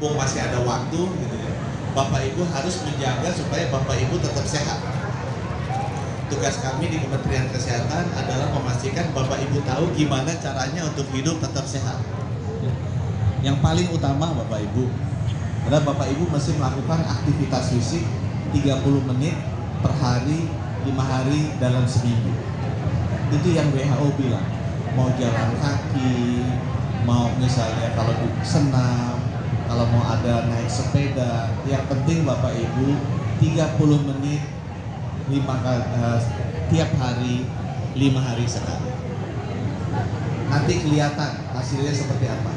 mumpung masih ada waktu gitu ya, Bapak Ibu harus menjaga supaya Bapak Ibu tetap sehat. Tugas kami di Kementerian Kesehatan adalah memastikan Bapak Ibu tahu gimana caranya untuk hidup tetap sehat. Yang paling utama Bapak Ibu adalah Bapak Ibu mesti melakukan aktivitas fisik 30 menit per hari, 5 hari dalam seminggu. Itu yang WHO bilang. Mau jalan kaki, mau misalnya kalau senam, kalau mau ada naik sepeda, yang penting Bapak Ibu 30 menit tiap hari, 5 hari sekali. Nanti kelihatan hasilnya seperti apa.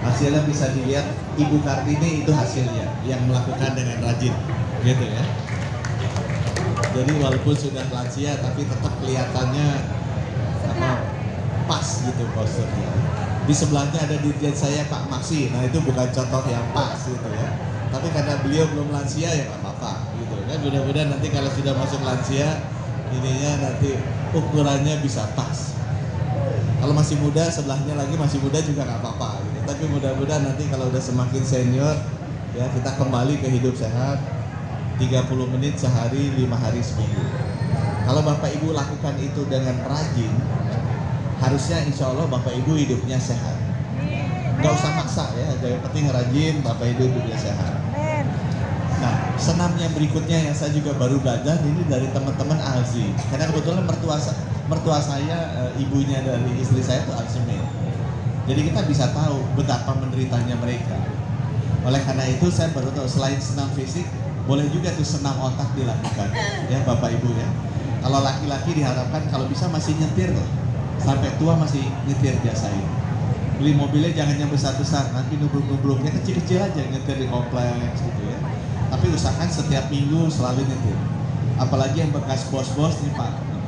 Hasilnya bisa dilihat, Ibu Kartini itu hasilnya yang melakukan dengan rajin, gitu ya. Jadi walaupun sudah lansia tapi tetap kelihatannya pas gitu posturnya. Di sebelahnya ada dirjen saya Pak Maksi, nah itu bukan contoh yang pas gitu ya. Tapi karena beliau belum lansia ya nggak apa-apa gitu kan. Mudah-mudahan nanti kalau sudah masuk lansia, ininya nanti ukurannya bisa pas. Kalau masih muda, sebelahnya lagi masih muda juga nggak apa-apa gitu. Tapi mudah-mudahan nanti kalau udah semakin senior, ya kita kembali ke hidup sehat, 30 menit sehari, 5 hari seminggu. Kalau Bapak Ibu lakukan itu dengan rajin, harusnya insya Allah Bapak Ibu hidupnya sehat. Nggak usah maksa ya, yang penting rajin, Bapak Ibu hidupnya sehat. Nah, senam yang berikutnya yang saya juga baru belajar ini dari teman-teman Alzi. Karena kebetulan mertua saya, ibunya dari istri saya itu Alzheimer. Jadi kita bisa tahu betapa menderitanya mereka. Oleh karena itu saya baru tahu selain senam fisik, boleh juga tuh senam otak dilakukan, ya Bapak Ibu ya. Kalau laki-laki diharapkan kalau bisa masih nyetir tuh, sampai tua masih nyetir biasain. Beli mobilnya jangan yang besar-besar, nanti nubruk-nubruk, ya kecil-kecil aja nyetir di kompleks gitu ya. Tapi usahakan setiap minggu selalu nyetir. Apalagi yang bekas bos-bos nih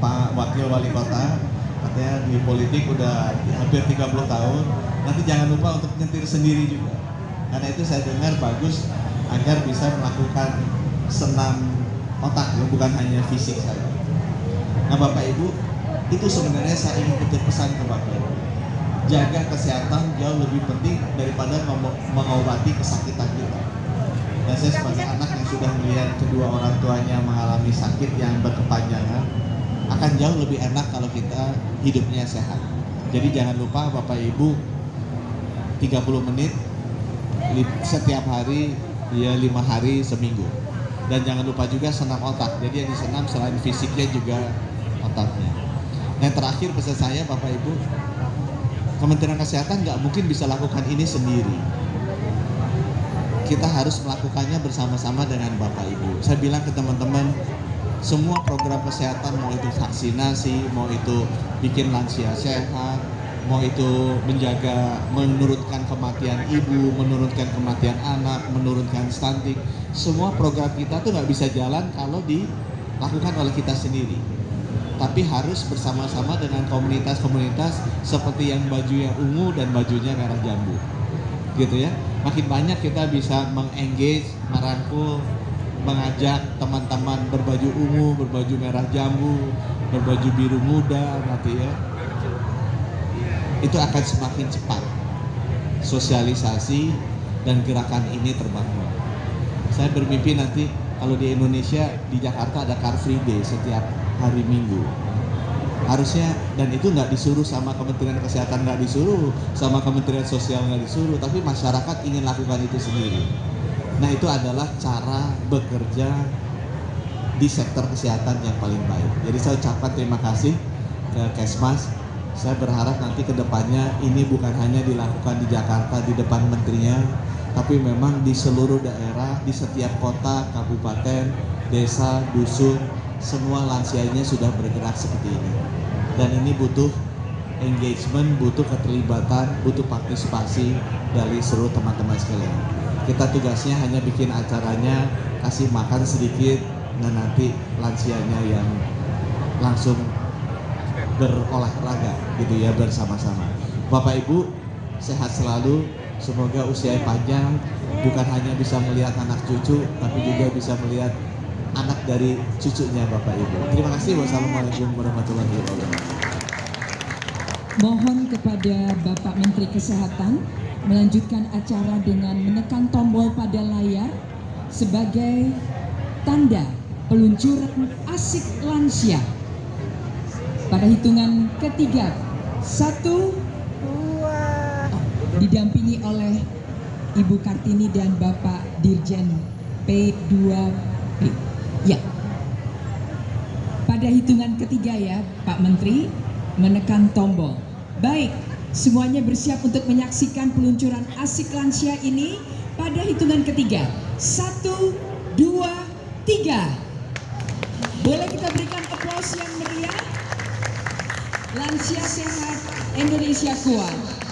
Pak Wakil Wali Kota, katanya di politik udah hampir 30 tahun, nanti jangan lupa untuk nyetir sendiri juga. Karena itu saya dengar bagus agar bisa melakukan senam otak, ya, bukan hanya fisik saja. Nah Bapak Ibu, itu sebenarnya saya ingin titip pesan ke Bapak Ibu. Jaga kesehatan jauh lebih penting daripada mengobati kesakitan kita. Dan saya sebagai anak yang sudah melihat kedua orang tuanya mengalami sakit yang berkepanjangan, akan jauh lebih enak kalau kita hidupnya sehat. Jadi jangan lupa Bapak Ibu 30 menit setiap hari, ya 5 hari seminggu. Dan jangan lupa juga senam otak. Jadi yang disenam selain fisiknya juga otaknya. Yang terakhir pesan saya Bapak Ibu, Kementerian Kesehatan nggak mungkin bisa lakukan ini sendiri. Kita harus melakukannya bersama-sama dengan Bapak Ibu. Saya bilang ke teman-teman, semua program kesehatan, mau itu vaksinasi, mau itu bikin lansia sehat, mau itu menurunkan kematian ibu, menurunkan kematian anak, menurunkan stunting, semua program kita tuh nggak bisa jalan kalau dilakukan oleh kita sendiri. Tapi harus bersama-sama dengan komunitas-komunitas seperti yang baju yang ungu dan bajunya merah jambu, gitu ya. Makin banyak kita bisa mengengage, merangkul, mengajak teman-teman berbaju ungu, berbaju merah jambu, berbaju biru muda, nanti ya. Itu akan semakin cepat sosialisasi dan gerakan ini terbangun. Saya bermimpi nanti kalau di Indonesia, di Jakarta ada Car Free Day setiap hari Minggu. Harusnya, dan itu nggak disuruh sama Kementerian Kesehatan, nggak disuruh sama Kementerian Sosial, nggak disuruh, tapi masyarakat ingin lakukan itu sendiri. Nah itu adalah cara bekerja di sektor kesehatan yang paling baik. Jadi saya ucapkan terima kasih ke Kesmas. Saya berharap nanti ke depannya ini bukan hanya dilakukan di Jakarta di depan menterinya, tapi memang di seluruh daerah, di setiap kota, kabupaten, desa, dusun, semua lansianya sudah bergerak seperti ini. Dan ini butuh engagement, butuh keterlibatan, butuh partisipasi dari seluruh teman-teman sekalian. Kita tugasnya hanya bikin acaranya, kasih makan sedikit, dan nanti lansianya yang langsung berolahraga gitu ya bersama-sama. Bapak Ibu sehat selalu, semoga usia panjang, bukan hanya bisa melihat anak cucu, tapi juga bisa melihat anak dari cucunya Bapak Ibu. Terima kasih. Wassalamualaikum warahmatullahi wabarakatuh. Mohon kepada Bapak Menteri Kesehatan melanjutkan acara dengan menekan tombol pada layar sebagai tanda peluncuran asik lansia. Pada hitungan ketiga, 1, 2, didampingi oleh Ibu Kartini dan Bapak Dirjen P2P. Ya. Pada hitungan ketiga ya, Pak Menteri, menekan tombol. Baik, semuanya bersiap untuk menyaksikan peluncuran asik lansia ini pada hitungan ketiga. 1, 2, 3. Boleh kita berikan aplaus yang meriah? Lansia sehat, Indonesia kuat.